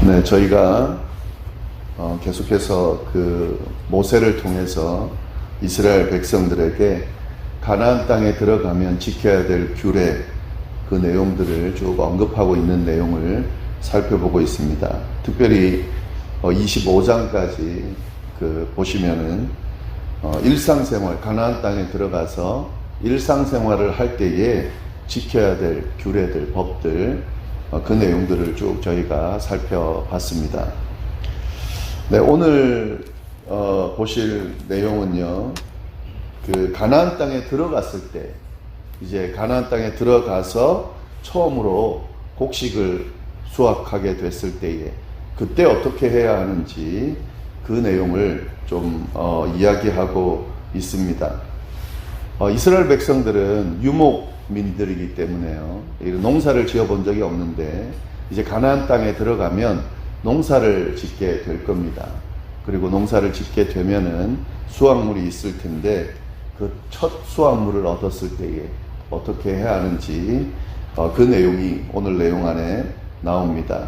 네, 저희가 계속해서 그 모세를 통해서 이스라엘 백성들에게 가나안 땅에 들어가면 지켜야 될 규례, 그 내용들을 쭉 언급하고 있는 내용을 살펴보고 있습니다. 특별히 25장까지 보시면은 일상생활, 가나안 땅에 들어가서 일상생활을 할 때에 지켜야 될 규례들, 법들, 그 내용들을 쭉 저희가 살펴봤습니다. 네, 오늘 보실 내용은요, 그 가나안 땅에 들어갔을 때, 이제 가나안 땅에 들어가서 처음으로 곡식을 수확하게 됐을 때에 그때 어떻게 해야 하는지 그 내용을 좀 이야기하고 있습니다. 이스라엘 백성들은 유목민들이기 때문에요, 농사를 지어본 적이 없는데 이제 가나안 땅에 들어가면 농사를 짓게 될 겁니다. 그리고 농사를 짓게 되면은 수확물이 있을 텐데 그 첫 수확물을 얻었을 때에 어떻게 해야 하는지 그 내용이 오늘 내용 안에 나옵니다.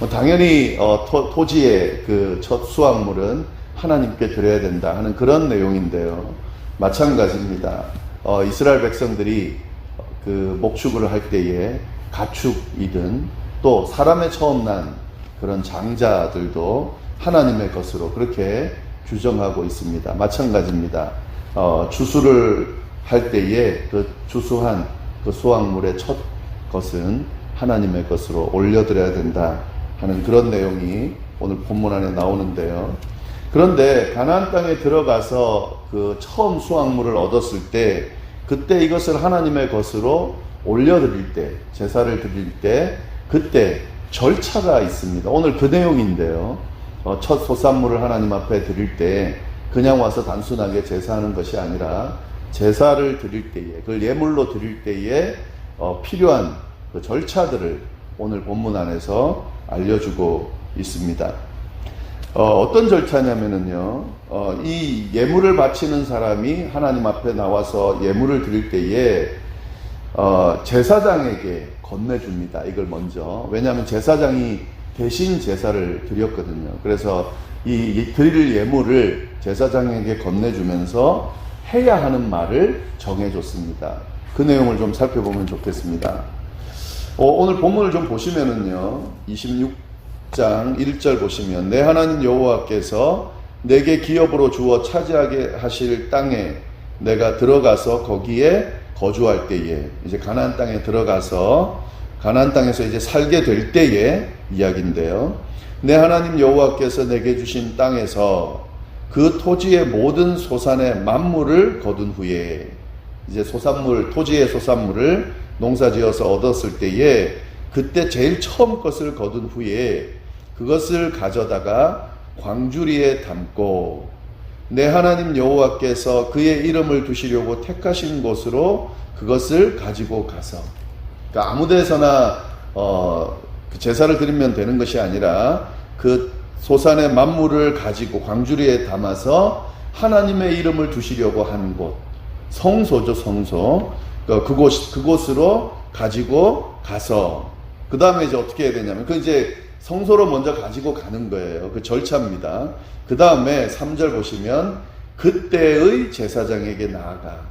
당연히 토지의 그 첫 수확물은 하나님께 드려야 된다 하는 그런 내용인데요, 마찬가지입니다. 이스라엘 백성들이 그 목축을 할 때에 가축이든 또 사람의 처음 난 그런 장자들도 하나님의 것으로 그렇게 규정하고 있습니다. 마찬가지입니다. 추수를 할 때에 그 추수한 그 수확물의 첫 것은 하나님의 것으로 올려드려야 된다 하는 그런 내용이 오늘 본문 안에 나오는데요. 그런데 가나안 땅에 들어가서 그 처음 수확물을 얻었을 때 그때 이것을 하나님의 것으로 올려드릴 때, 제사를 드릴 때 그때 절차가 있습니다. 오늘 그 내용인데요. 첫 소산물을 하나님 앞에 드릴 때 그냥 와서 단순하게 제사하는 것이 아니라 제사를 드릴 때에, 그걸 예물로 드릴 때에 필요한 그 절차들을 오늘 본문 안에서 알려주고 있습니다. 어떤 절차냐면은요, 이 예물을 바치는 사람이 하나님 앞에 나와서 예물을 드릴 때에 제사장에게 건네줍니다. 이걸 먼저. 왜냐하면 제사장이 대신 제사를 드렸거든요. 그래서 이 드릴 예물을 제사장에게 건네주면서 해야 하는 말을 정해줬습니다. 그 내용을 좀 살펴보면 좋겠습니다. 오늘 본문을 좀 보시면은요, 26장 1절 보시면 내 하나님 여호와께서 내게 기업으로 주어 차지하게 하실 땅에 내가 들어가서 거기에 거주할 때에, 이제 가나안 땅에 들어가서 가나안 땅에서 이제 살게 될 때의 이야기인데요. 내 하나님 여호와께서 내게 주신 땅에서 그 토지의 모든 소산의 만물을 거둔 후에, 이제 소산물, 토지의 소산물을 농사지어서 얻었을 때에 그때 제일 처음 것을 거둔 후에 그것을 가져다가 광주리에 담고 내 하나님 여호와께서 그의 이름을 두시려고 택하신 곳으로 그것을 가지고 가서, 그러니까 아무 데서나 제사를 드리면 되는 것이 아니라 그 소산의 만물을 가지고 광주리에 담아서 하나님의 이름을 두시려고 하는 곳, 성소죠, 성소. 그곳으로 가지고 가서, 그 다음에 이제 어떻게 해야 되냐면, 이제 성소로 먼저 가지고 가는 거예요. 그 절차입니다. 그 다음에 3절 보시면, 그때의 제사장에게 나아가.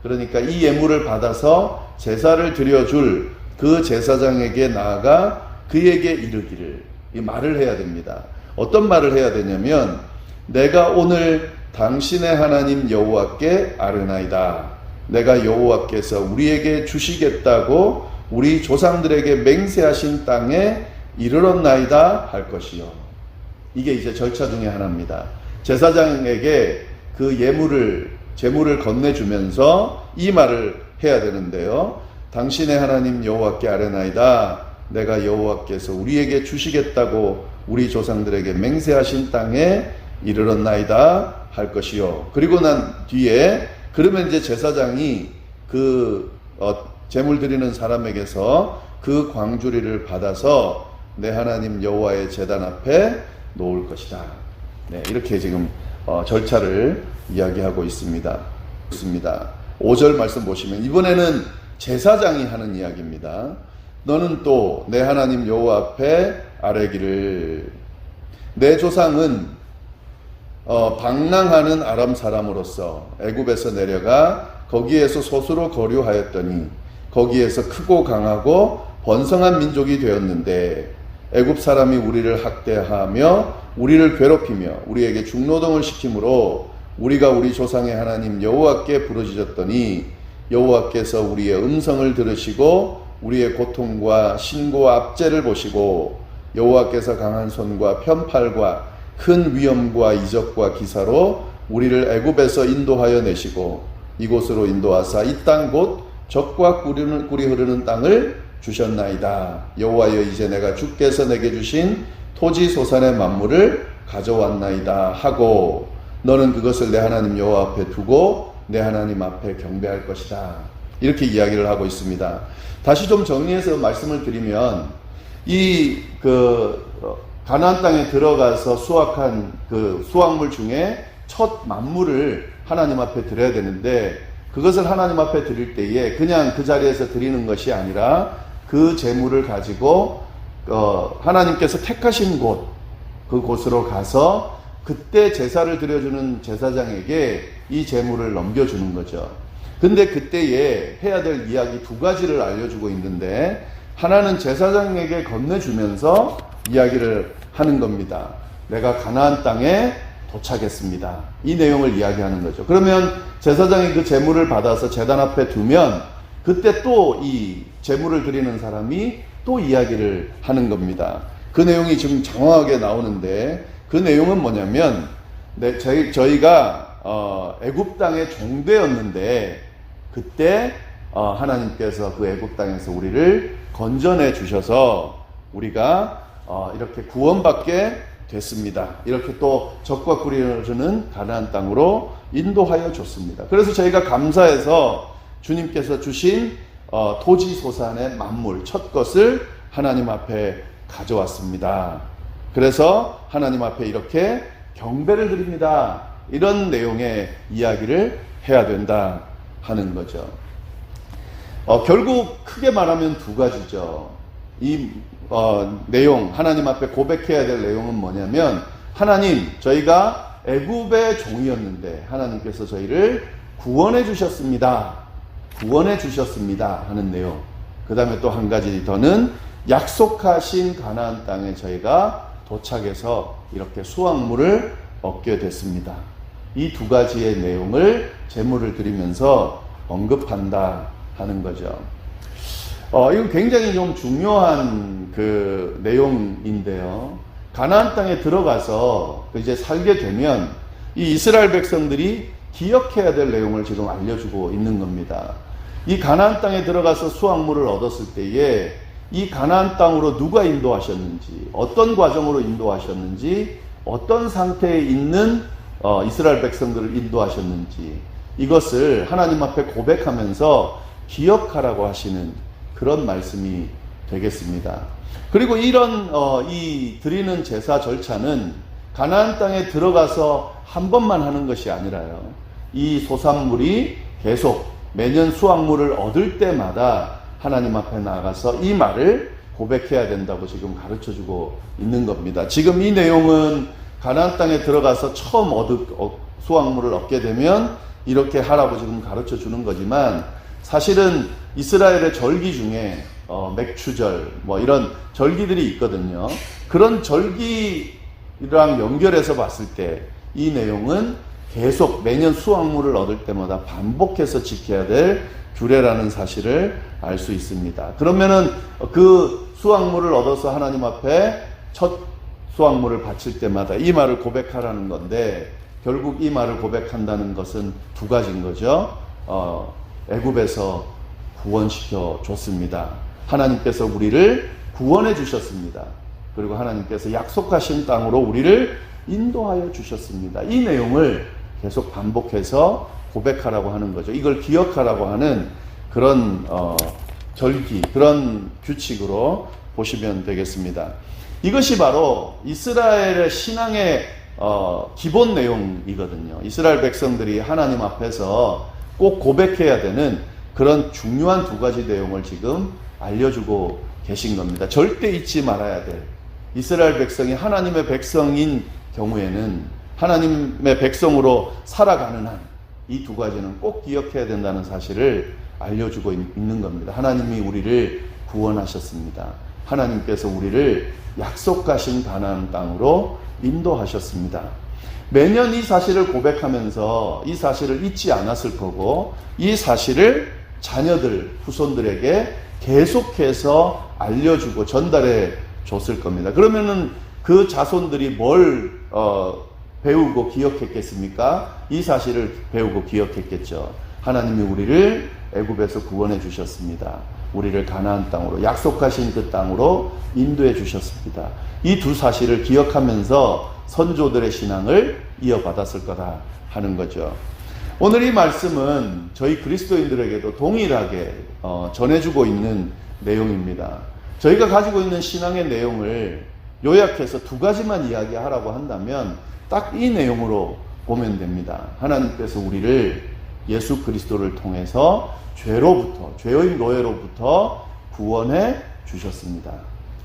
그러니까 이 예물을 받아서 제사를 드려줄 그 제사장에게 나아가 그에게 이르기를, 이 말을 해야 됩니다. 어떤 말을 해야 되냐면, 내가 오늘 당신의 하나님 여호와께 아뢰나이다. 내가 여호와께서 우리에게 주시겠다고 우리 조상들에게 맹세하신 땅에 이르렀나이다 할 것이요. 이게 이제 절차 중에 하나입니다. 제사장에게 그 제물을 건네주면서 이 말을 해야 되는데요. 당신의 하나님 여호와께 아뢰나이다. 내가 여호와께서 우리에게 주시겠다고 우리 조상들에게 맹세하신 땅에 이르렀나이다 할 것이요. 그리고 난 뒤에, 그러면 이제 제사장이 그 제물 드리는 사람에게서 그 광주리를 받아서 내 하나님 여호와의 제단 앞에 놓을 것이다. 네, 이렇게 지금 절차를 이야기하고 있습니다. 5절 말씀 보시면 이번에는 제사장이 하는 이야기입니다. 너는 또 내 하나님 여호와 앞에 아뢰기를 내 조상은 방랑하는 아람 사람으로서 애굽에서 내려가 거기에서 소수로 거류하였더니 거기에서 크고 강하고 번성한 민족이 되었는데 애굽 사람이 우리를 학대하며 우리를 괴롭히며 우리에게 중노동을 시키므로 우리가 우리 조상의 하나님 여호와께 부르짖었더니 여호와께서 우리의 음성을 들으시고 우리의 고통과 신고와 압제를 보시고 여호와께서 강한 손과 편팔과 큰 위엄과 이적과 기사로 우리를 애굽에서 인도하여 내시고 이곳으로 인도하사 이 땅 곧 젖과 꿀이 흐르는 땅을 주셨나이다. 여호와여 이제 내가 주께서 내게 주신 토지 소산의 만물을 가져왔나이다 하고 너는 그것을 내 하나님 여호와 앞에 두고 내 하나님 앞에 경배할 것이다. 이렇게 이야기를 하고 있습니다. 다시 좀 정리해서 말씀을 드리면 가나안 땅에 들어가서 수확한 그 수확물 중에 첫 만물을 하나님 앞에 드려야 되는데 그것을 하나님 앞에 드릴 때에 그냥 그 자리에서 드리는 것이 아니라 그 재물을 가지고 하나님께서 택하신 그곳으로 가서 그때 제사를 드려주는 제사장에게 이 재물을 넘겨주는 거죠. 근데 그때에 해야 될 이야기 두 가지를 알려주고 있는데 하나는 제사장에게 건네주면서 이야기를 하는 겁니다. 내가 가나안 땅에 도착했습니다. 이 내용을 이야기하는 거죠. 그러면 제사장이 그 제물을 받아서 제단 앞에 두면 그때 또 이 제물을 드리는 사람이 또 이야기를 하는 겁니다. 그 내용이 지금 장황하게 나오는데 그 내용은 뭐냐면 저희가 애굽 땅의 종되었는데 그때 하나님께서 그 애굽 땅에서 우리를 건져내 주셔서 우리가 이렇게 구원받게 됐습니다. 이렇게 또 젖과 꿀이 흐르는 가나안 땅으로 인도하여 줬습니다. 그래서 저희가 감사해서 주님께서 주신 토지 소산의 만물 첫 것을 하나님 앞에 가져왔습니다. 그래서 하나님 앞에 이렇게 경배를 드립니다. 이런 내용의 이야기를 해야 된다 하는 거죠. 결국 크게 말하면 두 가지죠. 이 내용, 하나님 앞에 고백해야 될 내용은 뭐냐면 하나님, 저희가 애굽의 종이었는데 하나님께서 저희를 구원해 주셨습니다. 구원해 주셨습니다 하는 내용. 그 다음에 또 한 가지 더는 약속하신 가나안 땅에 저희가 도착해서 이렇게 수확물을 얻게 됐습니다. 이 두 가지의 내용을 제물을 드리면서 언급한다 하는 거죠. 이건 굉장히 좀 중요한 그 내용인데요. 가나안 땅에 들어가서 이제 살게 되면 이 이스라엘 백성들이 기억해야 될 내용을 지금 알려주고 있는 겁니다. 이 가나안 땅에 들어가서 수확물을 얻었을 때에 이 가나안 땅으로 누가 인도하셨는지, 어떤 과정으로 인도하셨는지, 어떤 상태에 있는 이스라엘 백성들을 인도하셨는지 이것을 하나님 앞에 고백하면서 기억하라고 하시는 그런 말씀이 되겠습니다. 그리고 이런 이 드리는 제사 절차는 가나안 땅에 들어가서 한 번만 하는 것이 아니라요. 이 소산물이 계속 매년 수확물을 얻을 때마다 하나님 앞에 나가서 이 말을 고백해야 된다고 지금 가르쳐주고 있는 겁니다. 지금 이 내용은 가나안 땅에 들어가서 처음 수확물을 얻게 되면 이렇게 하라고 지금 가르쳐주는 거지만 사실은 이스라엘의 절기 중에 맥추절 이런 절기들이 있거든요. 그런 절기랑 연결해서 봤을 때 이 내용은 계속 매년 수확물을 얻을 때마다 반복해서 지켜야 될 규례라는 사실을 알 수 있습니다. 그러면은 그 수확물을 얻어서 하나님 앞에 첫 수확물을 바칠 때마다 이 말을 고백하라는 건데 결국 이 말을 고백한다는 것은 두 가지인 거죠. 애굽에서 구원시켜 줬습니다. 하나님께서 우리를 구원해 주셨습니다. 그리고 하나님께서 약속하신 땅으로 우리를 인도하여 주셨습니다. 이 내용을 계속 반복해서 고백하라고 하는 거죠. 이걸 기억하라고 하는 그런 절기, 그런 규칙으로 보시면 되겠습니다. 이것이 바로 이스라엘의 신앙의 기본 내용이거든요. 이스라엘 백성들이 하나님 앞에서 꼭 고백해야 되는 그런 중요한 두 가지 내용을 지금 알려주고 계신 겁니다. 절대 잊지 말아야 될, 이스라엘 백성이 하나님의 백성인 경우에는, 하나님의 백성으로 살아가는 한 이 두 가지는 꼭 기억해야 된다는 사실을 알려주고 있는 겁니다. 하나님이 우리를 구원하셨습니다. 하나님께서 우리를 약속하신 가나안 땅으로 인도하셨습니다. 매년 이 사실을 고백하면서 이 사실을 잊지 않았을 거고, 이 사실을 자녀들, 후손들에게 계속해서 알려주고 전달해 줬을 겁니다. 그러면은 그 자손들이 뭘 배우고 기억했겠습니까? 이 사실을 배우고 기억했겠죠. 하나님이 우리를 애굽에서 구원해 주셨습니다. 우리를 가나안 땅으로, 약속하신 그 땅으로 인도해 주셨습니다. 이 두 사실을 기억하면서 선조들의 신앙을 이어받았을 거다 하는 거죠. 오늘 이 말씀은 저희 그리스도인들에게도 동일하게 전해주고 있는 내용입니다. 저희가 가지고 있는 신앙의 내용을 요약해서 두 가지만 이야기하라고 한다면 딱 이 내용으로 보면 됩니다. 하나님께서 우리를 예수 그리스도를 통해서 죄로부터, 죄의 노예로부터 구원해 주셨습니다.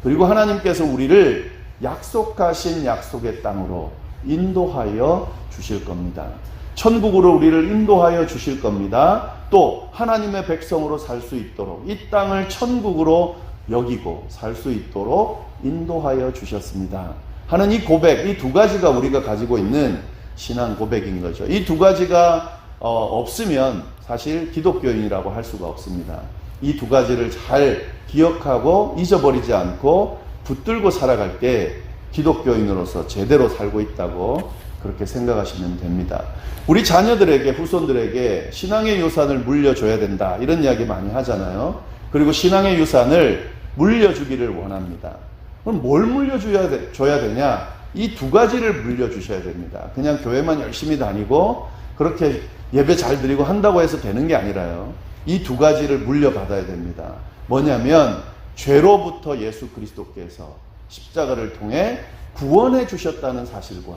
그리고 하나님께서 우리를 약속하신 약속의 땅으로 인도하여 주실 겁니다. 천국으로 우리를 인도하여 주실 겁니다. 또 하나님의 백성으로 살 수 있도록, 이 땅을 천국으로 여기고 살 수 있도록 인도하여 주셨습니다 하는 이 고백, 이 두 가지가 우리가 가지고 있는 신앙 고백인 거죠. 이 두 가지가 없으면 사실 기독교인이라고 할 수가 없습니다. 이 두 가지를 잘 기억하고 잊어버리지 않고 붙들고 살아갈 때 기독교인으로서 제대로 살고 있다고 그렇게 생각하시면 됩니다. 우리 자녀들에게, 후손들에게 신앙의 유산을 물려줘야 된다, 이런 이야기 많이 하잖아요. 그리고 신앙의 유산을 물려주기를 원합니다. 그럼 뭘 물려줘야 되냐? 이 두 가지를 물려주셔야 됩니다. 그냥 교회만 열심히 다니고 그렇게 예배 잘 드리고 한다고 해서 되는 게 아니라요. 이 두 가지를 물려받아야 됩니다. 뭐냐면 죄로부터 예수 그리스도께서 십자가를 통해 구원해 주셨다는 사실과,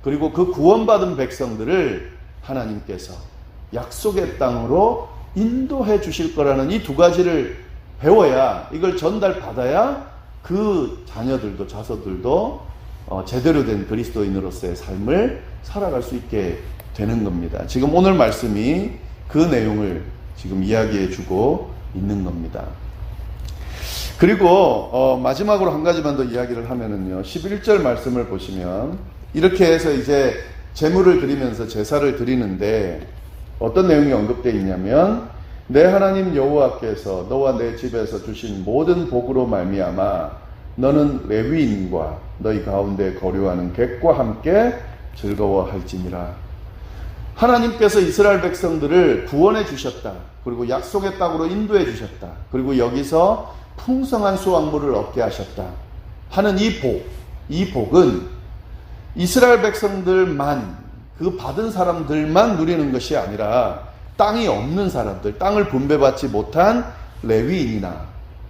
그리고 그 구원받은 백성들을 하나님께서 약속의 땅으로 인도해 주실 거라는 이 두 가지를 배워야, 이걸 전달받아야 그 자녀들도 자손들도 제대로 된 그리스도인으로서의 삶을 살아갈 수 있게 되는 겁니다. 지금 오늘 말씀이 그 내용을 지금 이야기해 주고 있는 겁니다. 그리고 마지막으로 한 가지만 더 이야기를 하면은요, 11절 말씀을 보시면 이렇게 해서 이제 제물을 드리면서 제사를 드리는데 어떤 내용이 언급되어 있냐면, 내 하나님 여호와께서 너와 내 집에서 주신 모든 복으로 말미암아 너는 레위인과 너희 가운데 거류하는 객과 함께 즐거워할지니라. 하나님께서 이스라엘 백성들을 구원해 주셨다. 그리고 약속의 땅으로 인도해 주셨다. 그리고 여기서 풍성한 수확물을 얻게 하셨다 하는 이 복은 이스라엘 백성들만, 그 받은 사람들만 누리는 것이 아니라 땅이 없는 사람들, 땅을 분배받지 못한 레위인이나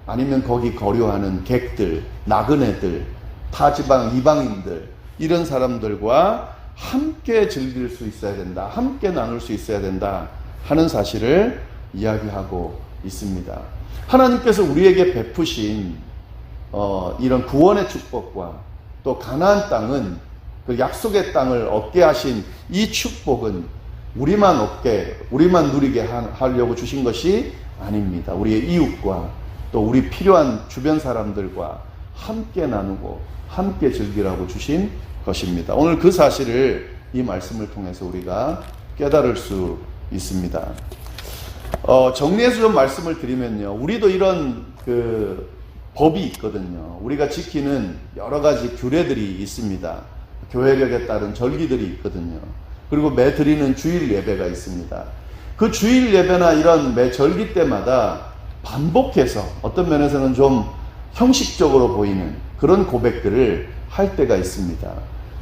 아니면 거기 거류하는 객들, 나그네들, 타지방 이방인들, 이런 사람들과 함께 즐길 수 있어야 된다, 함께 나눌 수 있어야 된다 하는 사실을 이야기하고 있습니다. 하나님께서 우리에게 베푸신 이런 구원의 축복과 또 가나안 땅은, 그 약속의 땅을 얻게 하신 이 축복은 우리만 얻게, 우리만 누리게 하려고 주신 것이 아닙니다. 우리의 이웃과 또 우리 필요한 주변 사람들과 함께 나누고 함께 즐기라고 주신 것입니다. 오늘 그 사실을 이 말씀을 통해서 우리가 깨달을 수 있습니다. 정리해서 좀 말씀을 드리면요, 우리도 이런 그 법이 있거든요. 우리가 지키는 여러 가지 규례들이 있습니다. 교회력에 따른 절기들이 있거든요. 그리고 매 드리는 주일 예배가 있습니다. 그 주일 예배나 이런 매 절기 때마다 반복해서 어떤 면에서는 좀 형식적으로 보이는 그런 고백들을 할 때가 있습니다.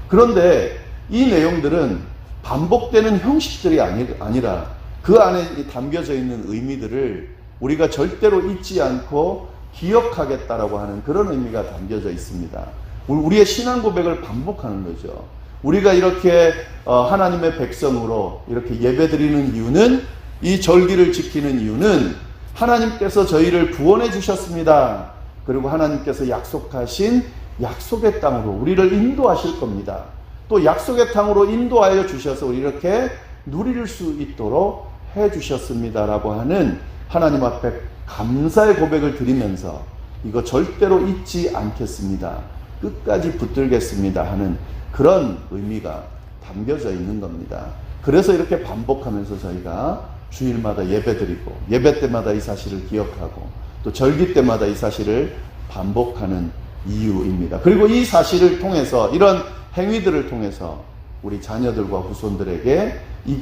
그런데 이 내용들은 반복되는 형식들이 아니라 그 안에 담겨져 있는 의미들을 우리가 절대로 잊지 않고 기억하겠다라고 하는 그런 의미가 담겨져 있습니다. 우리의 신앙 고백을 반복하는 거죠. 우리가 이렇게 하나님의 백성으로 이렇게 예배드리는 이유는, 이 절기를 지키는 이유는 하나님께서 저희를 구원해 주셨습니다. 그리고 하나님께서 약속하신 약속의 땅으로 우리를 인도하실 겁니다. 또 약속의 땅으로 인도하여 주셔서 우리 이렇게 누릴 수 있도록 해 주셨습니다라고 하는 하나님 앞에 감사의 고백을 드리면서 이거 절대로 잊지 않겠습니다, 끝까지 붙들겠습니다 하는 그런 의미가 담겨져 있는 겁니다. 그래서 이렇게 반복하면서 저희가 주일마다 예배드리고 예배 때마다 이 사실을 기억하고 또 절기 때마다 이 사실을 반복하는 이유입니다. 그리고 이 사실을 통해서, 이런 행위들을 통해서 우리 자녀들과 후손들에게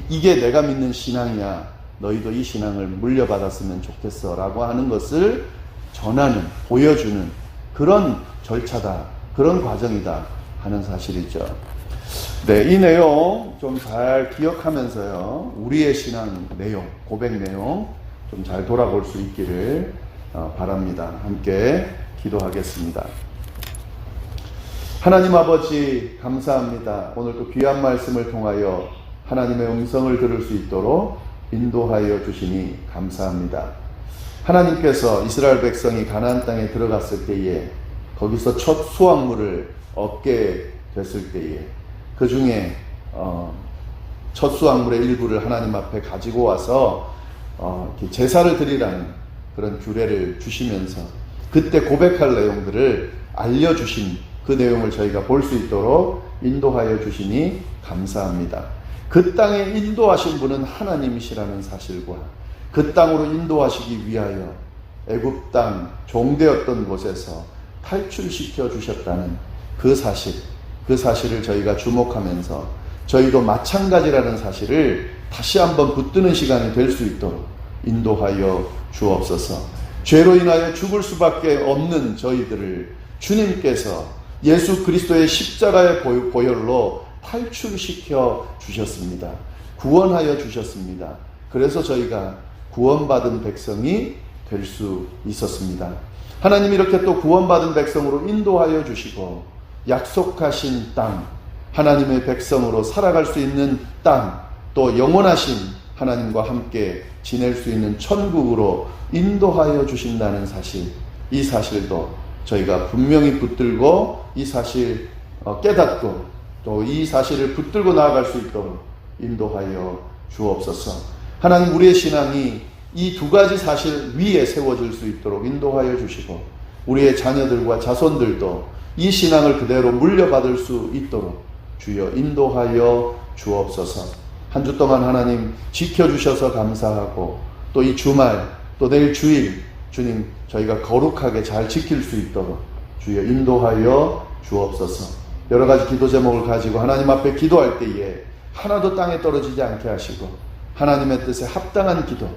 이게 내가 믿는 신앙이야, 너희도 이 신앙을 물려받았으면 좋겠어 라고 하는 것을 전하는, 보여주는 그런 절차다, 그런 과정이다 하는 사실이죠. 네, 이 내용 좀 잘 기억하면서요, 우리의 신앙 내용, 고백 내용 좀 잘 돌아볼 수 있기를 바랍니다. 함께 기도하겠습니다. 하나님 아버지 감사합니다. 오늘 또 귀한 말씀을 통하여 하나님의 음성을 들을 수 있도록 인도하여 주시니 감사합니다. 하나님께서 이스라엘 백성이 가나안 땅에 들어갔을 때에 거기서 첫 수확물을 얻게 됐을 때에 그 중에 첫 수확물의 일부를 하나님 앞에 가지고 와서 제사를 드리라는 그런 규례를 주시면서 그때 고백할 내용들을 알려주신 그 내용을 저희가 볼 수 있도록 인도하여 주시니 감사합니다. 그 땅에 인도하신 분은 하나님이시라는 사실과 그 땅으로 인도하시기 위하여 애굽 땅 종되었던 곳에서 탈출시켜 주셨다는 그 사실을 저희가 주목하면서 저희도 마찬가지라는 사실을 다시 한번 붙드는 시간이 될 수 있도록 인도하여 주옵소서. 죄로 인하여 죽을 수밖에 없는 저희들을 주님께서 예수 그리스도의 십자가의 보혈로 탈출시켜 주셨습니다. 구원하여 주셨습니다. 그래서 저희가 구원받은 백성이 될 수 있었습니다. 하나님 이렇게 또 구원받은 백성으로 인도하여 주시고 약속하신 땅, 하나님의 백성으로 살아갈 수 있는 땅, 또 영원하신 하나님과 함께 지낼 수 있는 천국으로 인도하여 주신다는 사실, 이 사실도 저희가 분명히 붙들고 이 사실 깨닫고 또 이 사실을 붙들고 나아갈 수 있도록 인도하여 주옵소서. 하나님 우리의 신앙이 이 두 가지 사실 위에 세워질 수 있도록 인도하여 주시고 우리의 자녀들과 자손들도 이 신앙을 그대로 물려받을 수 있도록 주여 인도하여 주옵소서. 한 주 동안 하나님 지켜주셔서 감사하고 또 이 주말 또 내일 주일 주님 저희가 거룩하게 잘 지킬 수 있도록 주여 인도하여 주옵소서. 여러 가지 기도 제목을 가지고 하나님 앞에 기도할 때에 하나도 땅에 떨어지지 않게 하시고 하나님의 뜻에 합당한 기도,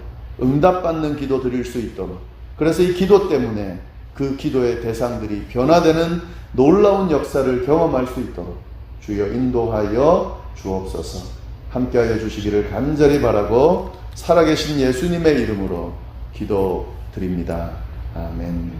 응답받는 기도 드릴 수 있도록, 그래서 이 기도 때문에 그 기도의 대상들이 변화되는 놀라운 역사를 경험할 수 있도록 주여 인도하여 주옵소서. 함께하여 주시기를 간절히 바라고 살아계신 예수님의 이름으로 기도드립니다. 아멘.